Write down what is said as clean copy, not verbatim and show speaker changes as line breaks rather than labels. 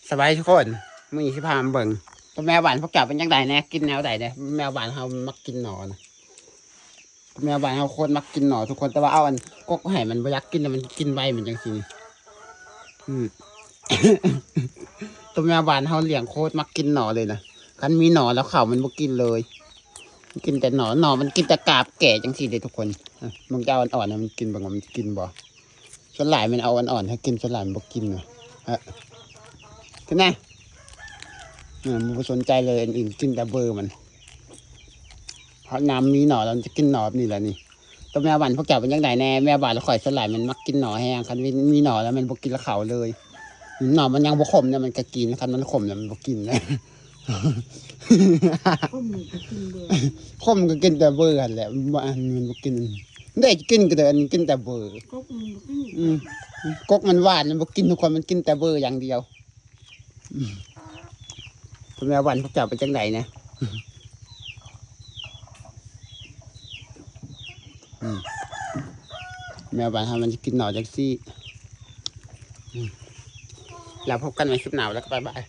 สบายทุกคนมึงอีกที่พามาเบิ่งตัวแมวบ้านพวกเจ้าเป็นยังไงแน่กินแนวใดเนี่ยแมวบ้านเขามักกินหนอนแมวบ้านเขาโคตรมักกินหนอทุกคนแต่ว่าเอาอันกกไห่มันบ่อยากกินแต่มันกินใบเหมือนจังซี่นี่ตัวแมวบ้านเขาเลี้ยงโคตรมักกินหนอเลยนะคันมีหนอแล้วเขามันบ่กินเลยกินแต่หนอมันกินแต่กาบแก่จังซี่เลยทุกคนมึงจะเอาอ่อนๆมันกินบ่มันกินบ่ส่วนหลายมันเอาอ่อนๆให้กินส่วนหลายมันบ่กินเนาะขึ้นแน่มันไม่สนใจเลยอื่นกินแต่เบอร์มันเพราะน้ำมีหน่อเราจะกินหน่อนี่แหละนี่ตัวแมวบ้านพวกเจ้าเป็นยังไงแน่แมวบ้านเราข่อยสลายมันมักกินหน่อแห้งคันมีหน่อแล้วมันบกินละเขาเลยหน่อมันยังบกขมเนี่ยมันก็กินคันมันขมเนี่ยมันบกินเลยขมก็กินแต่เบอร์กันแหละมันบกินได้กินก็แต่อันกินแต่เบอร์กกมันหวานมันบกินทุกคนมันกินแต่เบอร์อย่างเดียวแมวบ้านพวกเจ้าเป็นจังไดนะแมวบ้านทำมันจะกินหน่อจักซี่แล้วพบกันในคลิปหนาวแล้วก็บ๊ายบาย